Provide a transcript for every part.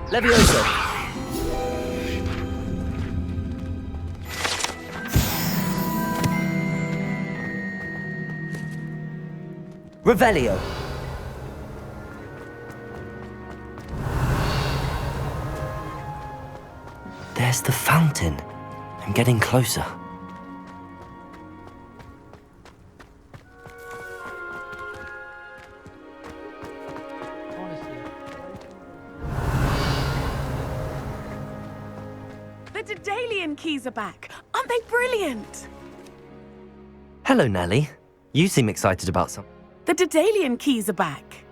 Levioso. Revelio. There's the fountain. I'm getting closer. The Daedalian keys are back. Aren't they brilliant? Hello, Nellie. You seem excited about something. The Daedalian keys are back.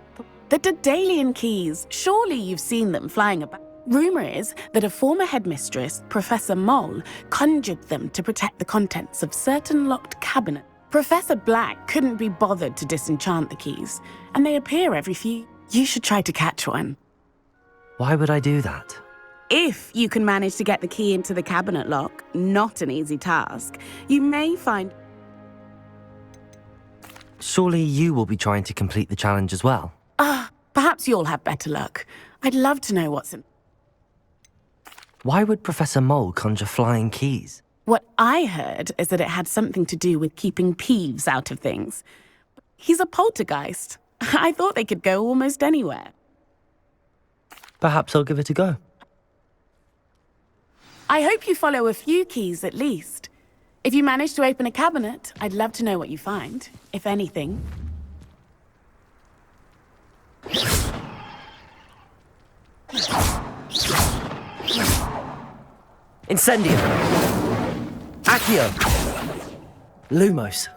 The Daedalian keys. Surely you've seen them flying about. Rumour is that a former headmistress, Professor Moll, conjured them to protect the contents of certain locked cabinets. Professor Black couldn't be bothered to disenchant the keys, and they appear every few. You should try to catch one. Why would I do that? If you can manage to get the key into the cabinet lock, not an easy task, you may find... Surely you will be trying to complete the challenge as well. Perhaps you'll have better luck. I'd love to know what's in... Why would Professor Mole conjure flying keys? What I heard is that it had something to do with keeping Peeves out of things. He's a poltergeist. I thought they could go almost anywhere. Perhaps I'll give it a go. I hope you follow a few keys at least. If you manage to open a cabinet, I'd love to know what you find, if anything. Incendio. Accio. Lumos.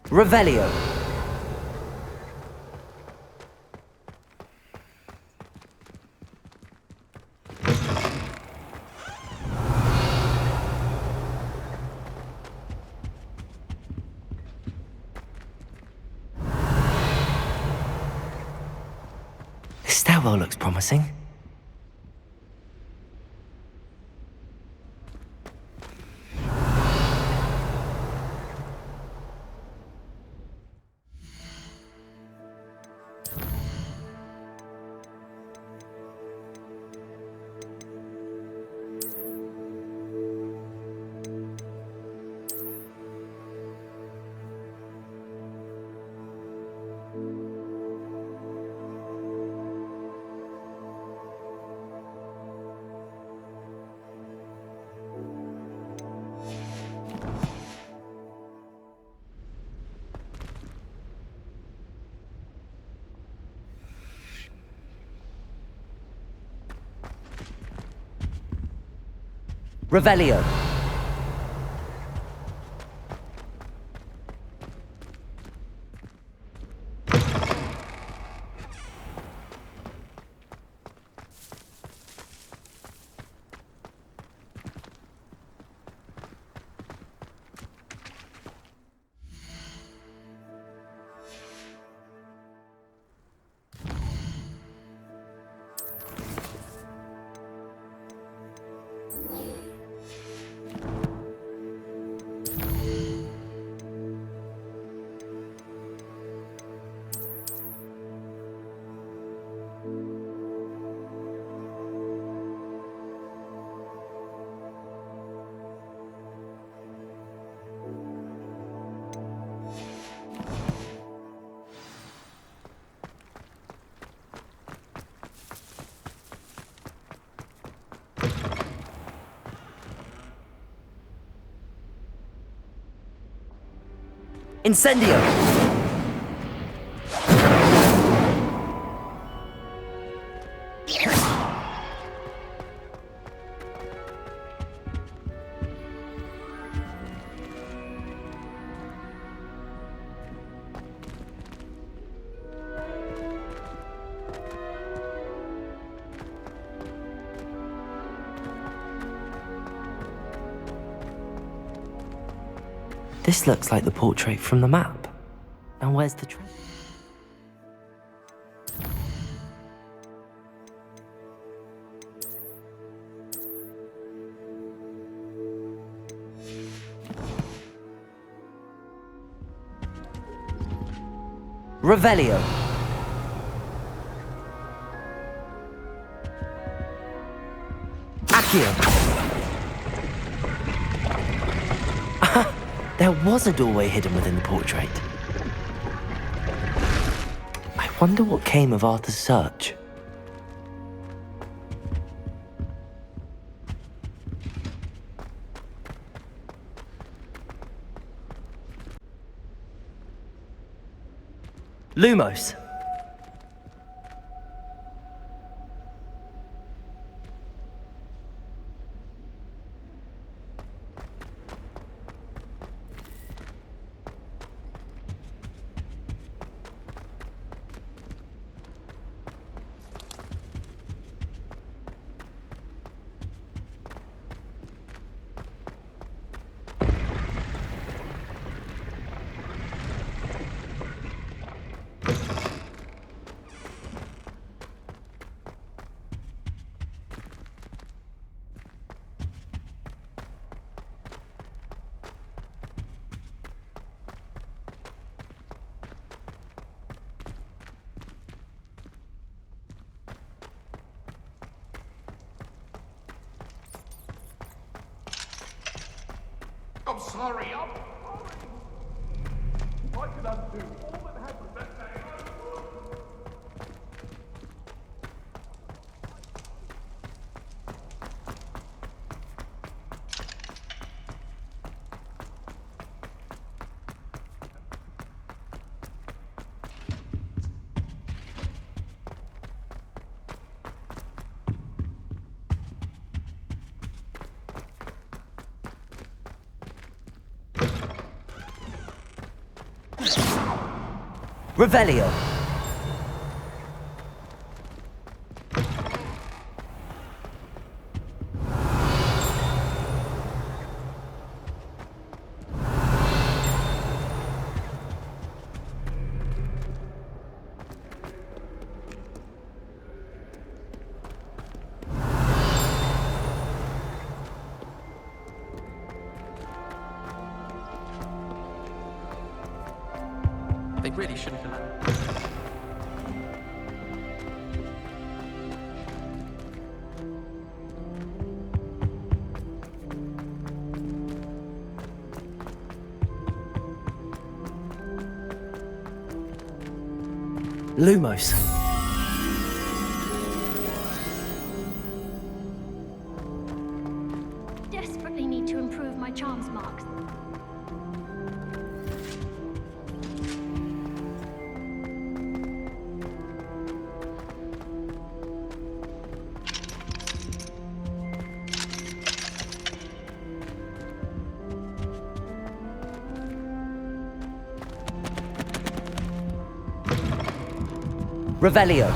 Revelio. This stairwell looks promising. Revelio. Incendio! This looks like the portrait from the map. Now where's the treasure? Revelio. Accio. There was a doorway hidden within the portrait. I wonder what came of Arthur's search. Lumos. I'm sorry. What did I do? All that happened that day. Revelio. They really shouldn't have. Lumos. Desperately need to improve my charms marks. Revelio.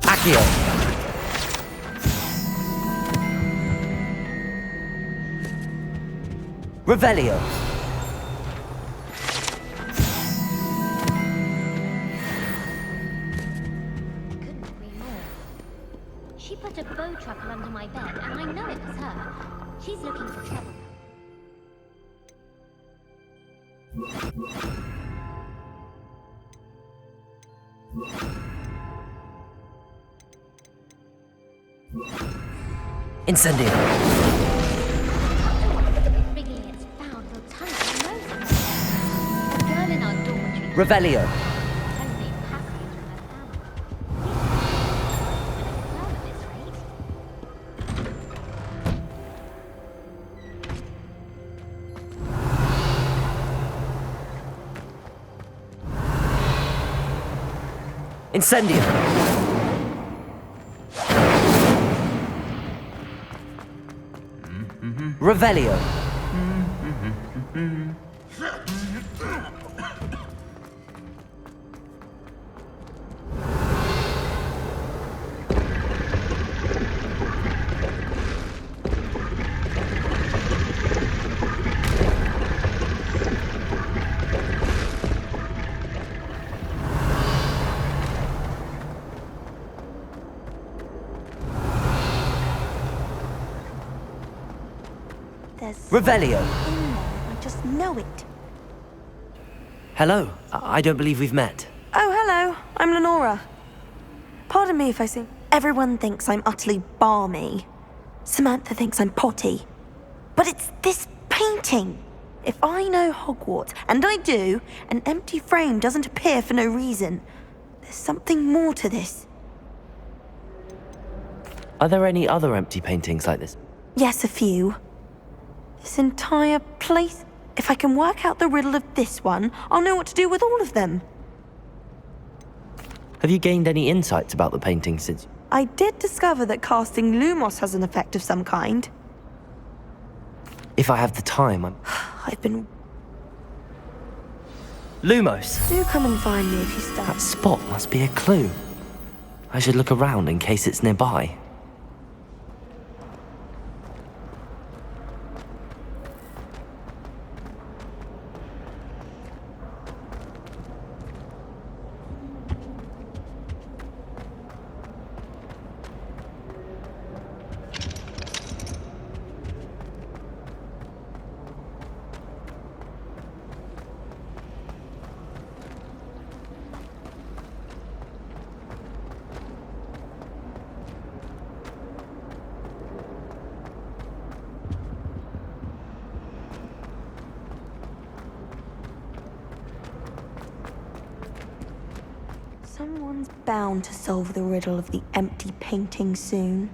Accio. Revelio. Couldn't agree more. She put a bow truckle under my bed, and I know it was her. She's looking for trouble. Incendio. Wriggling its foul little tongue at my nose. A girl in our dormitory. Revelio. Suddenly packaged with my family. Incendio! Revelio! There's Revelio! something there. I just know it. Hello, I don't believe we've met. Oh, hello. I'm Lenora. Pardon me if I seem... Everyone thinks I'm utterly balmy. Samantha thinks I'm potty. But it's this painting. If I know Hogwarts, and I do, an empty frame doesn't appear for no reason. There's something more to this. Are there any other empty paintings like this? Yes, a few. This entire place... If I can work out the riddle of this one, I'll know what to do with all of them. Have you gained any insights about the painting since... I did discover that casting Lumos has an effect of some kind. If I have the time, I've been... Lumos! Do come and find me if you stay. That spot must be a clue. I should look around in case it's nearby. Someone's bound to solve the riddle of the empty painting soon.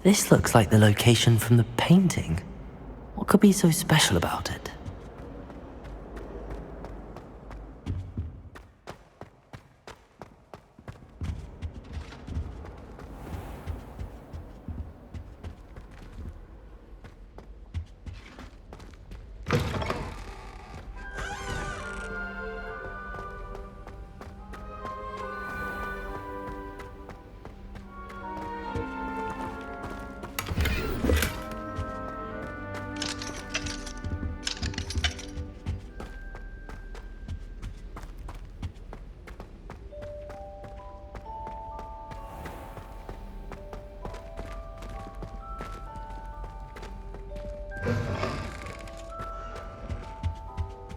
This looks like the location from the painting. What could be so special about it?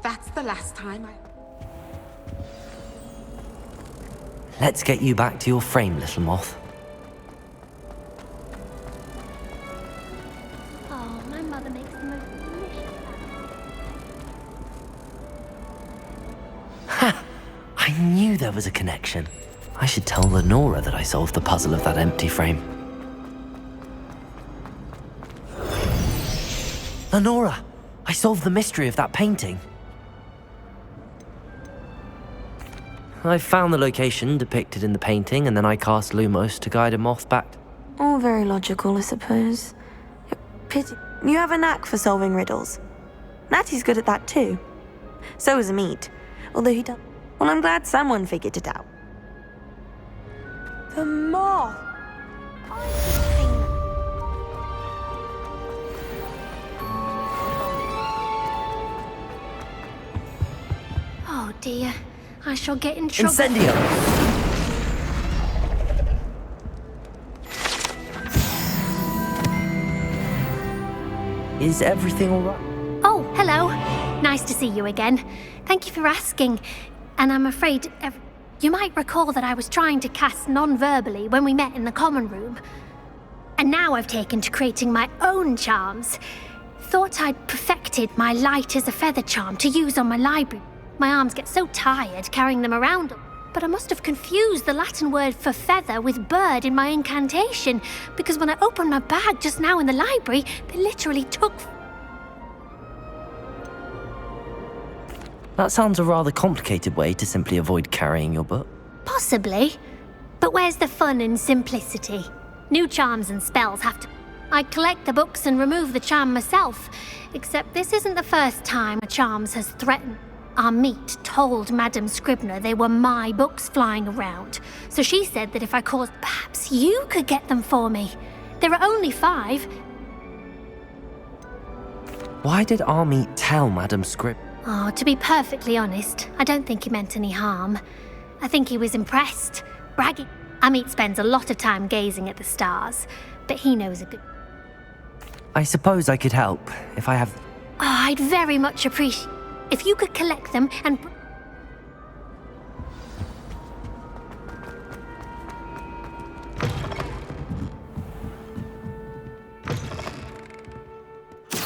That's the last time I... Let's get you back to your frame, little moth. Oh, my mother makes the most delicious salad. Ha! I knew there was a connection. I should tell Lenora that I solved the puzzle of that empty frame. Lenora! I solved the mystery of that painting. I found the location depicted in the painting, and then I cast Lumos to guide a moth back. All very logical, I suppose. Pity. You have a knack for solving riddles. Natty's good at that too. So is Amit, although he does. Well, I'm glad someone figured it out. The moth! I've seen them. Oh dear, I shall get in trouble. Incendio! Is everything all right? Oh, hello. Nice to see you again. Thank you for asking. And I'm afraid you might recall that I was trying to cast non-verbally when we met in the common room. And now I've taken to creating my own charms. Thought I'd perfected my light as a feather charm to use on my library. My arms get so tired carrying them around. But I must have confused the Latin word for feather with bird in my incantation, because when I opened my bag just now in the library, they literally took... That sounds a rather complicated way to simply avoid carrying your book. Possibly. But where's the fun in simplicity? New charms and spells have to... I collect the books and remove the charm myself, except this isn't the first time a charms has threatened. Our meet told Madame Scribner they were my books flying around, so she said that if I caused, perhaps you could get them for me. There are only 5. Why did Army tell Madame Scrib? Oh, to be perfectly honest, I don't think he meant any harm. I think he was impressed, bragging. Amit spends a lot of time gazing at the stars, but he knows a good... I suppose I could help, if I have... Oh, I'd very much appreciate... If you could collect them and...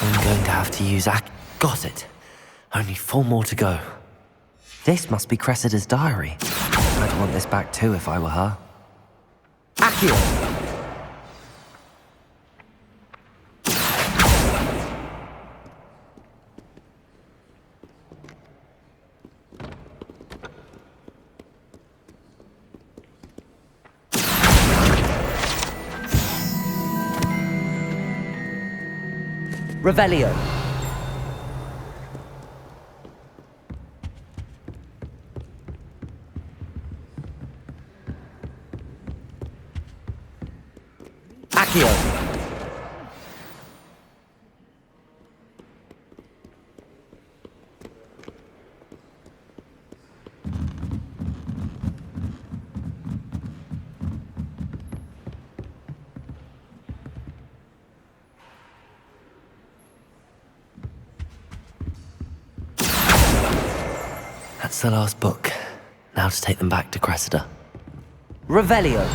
I'm going to have to use Got it. Only 4 more to go. This must be Cressida's diary. I'd want this back too if I were her. Accio! Revelio. Accio. That's the last book. Now to take them back to Cressida. Revelio.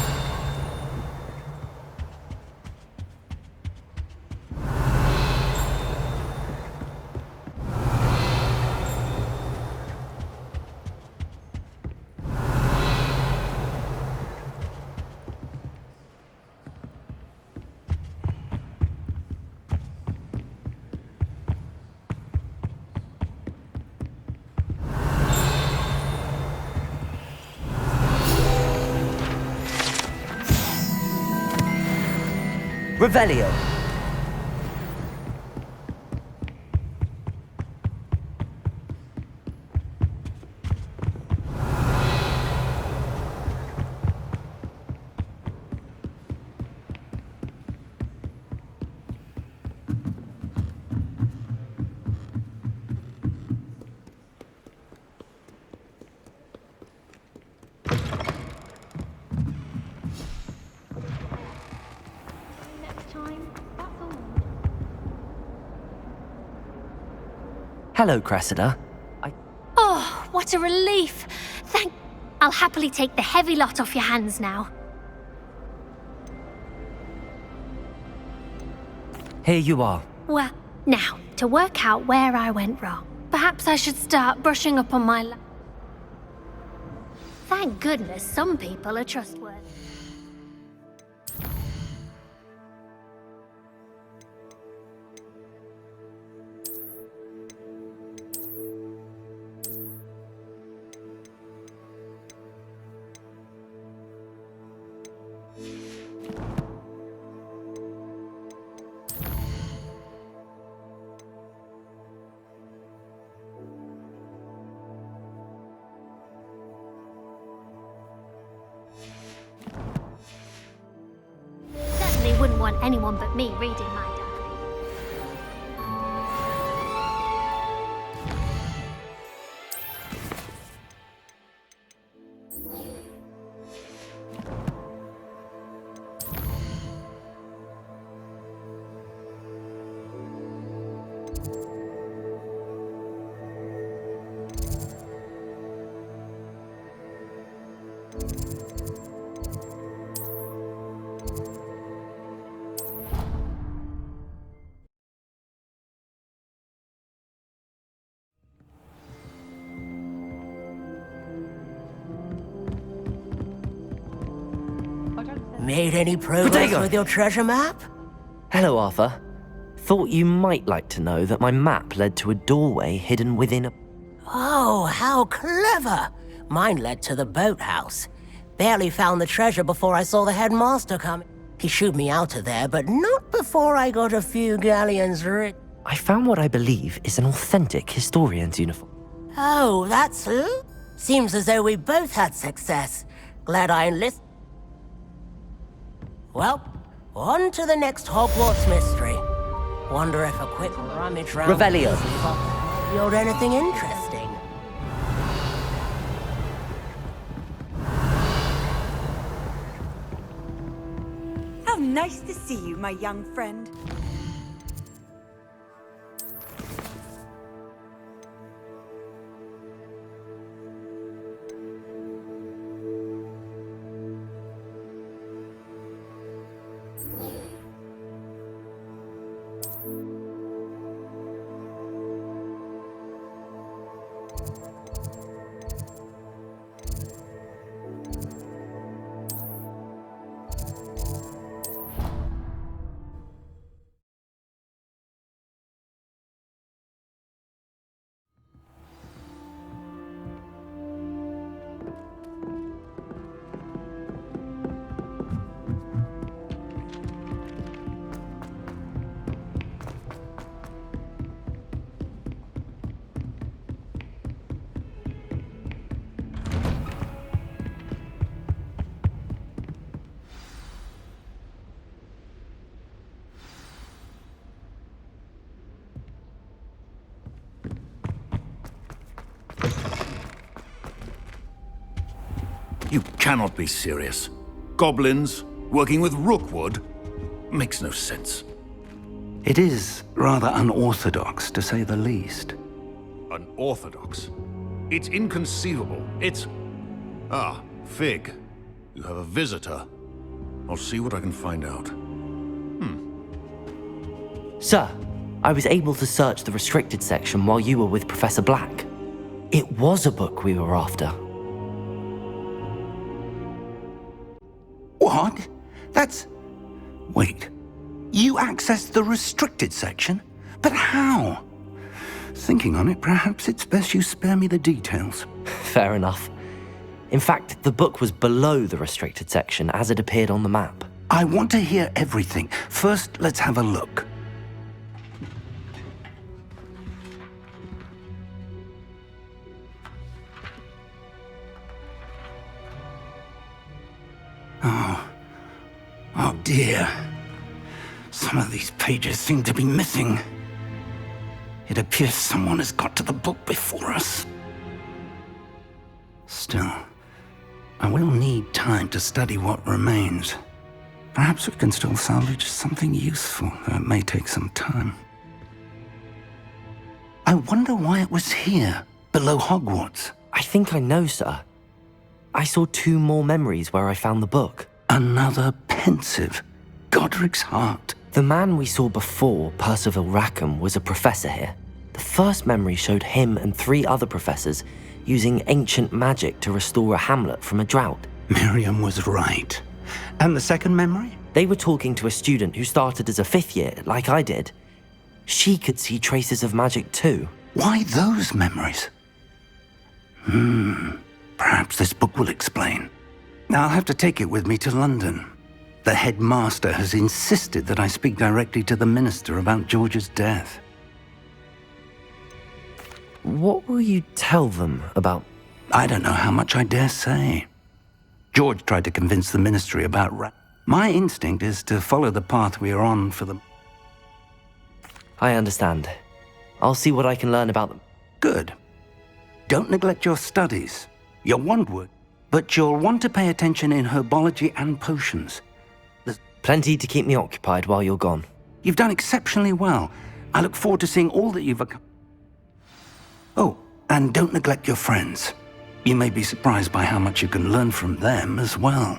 Revelio. Hello, Cressida. Oh, what a relief! I'll happily take the heavy lot off your hands now. Here you are. Well, now, to work out where I went wrong. Perhaps I should start brushing up on my... Thank goodness some people are trustworthy. Wouldn't want anyone but me reading my diary. Made any progress Potato! with your treasure map? Hello, Arthur. Thought you might like to know that my map led to a doorway hidden within a... Oh, how clever! Mine led to the boathouse. Barely found the treasure before I saw the headmaster come. He shooed me out of there, but not before I got a few galleons rich. I found what I believe is an authentic historian's uniform. Oh, that's who? Seems as though we both had success. Glad I enlisted. Well, on to the next Hogwarts mystery. Wonder if a quick rummage round... Revelio. You're anything interesting? How nice to see you, my young friend. You cannot be serious. Goblins working with Rookwood? Makes no sense. It is rather unorthodox, to say the least. Unorthodox? It's inconceivable. It's... Ah, Fig. You have a visitor. I'll see what I can find out. Sir, I was able to search the restricted section while you were with Professor Black. It was a book we were after. What? That's... Wait. You accessed the restricted section? But how? Thinking on it, perhaps it's best you spare me the details. Fair enough. In fact, the book was below the restricted section as it appeared on the map. I want to hear everything. First, let's have a look. Oh dear. Some of these pages seem to be missing. It appears someone has got to the book before us. Still, I will need time to study what remains. Perhaps we can still salvage something useful, though it may take some time. I wonder why it was here, below Hogwarts. I think I know, sir. I saw 2 more memories where I found the book. Another pensive. Godric's heart. The man we saw before, Percival Rackham, was a professor here. The first memory showed him and 3 other professors using ancient magic to restore a hamlet from a drought. Miriam was right. And the second memory? They were talking to a student who started as a 5th year, like I did. She could see traces of magic too. Why those memories? Perhaps this book will explain. I'll have to take it with me to London. The headmaster has insisted that I speak directly to the minister about George's death. What will you tell them about... I don't know how much I dare say. George tried to convince the ministry about My instinct is to follow the path we are on for the... I understand. I'll see what I can learn about them. Good. Don't neglect your studies. Your wandwood. But you'll want to pay attention in herbology and potions. Plenty to keep me occupied while you're gone. You've done exceptionally well. I look forward to seeing all that you've accomplished. Oh, and don't neglect your friends. You may be surprised by how much you can learn from them as well.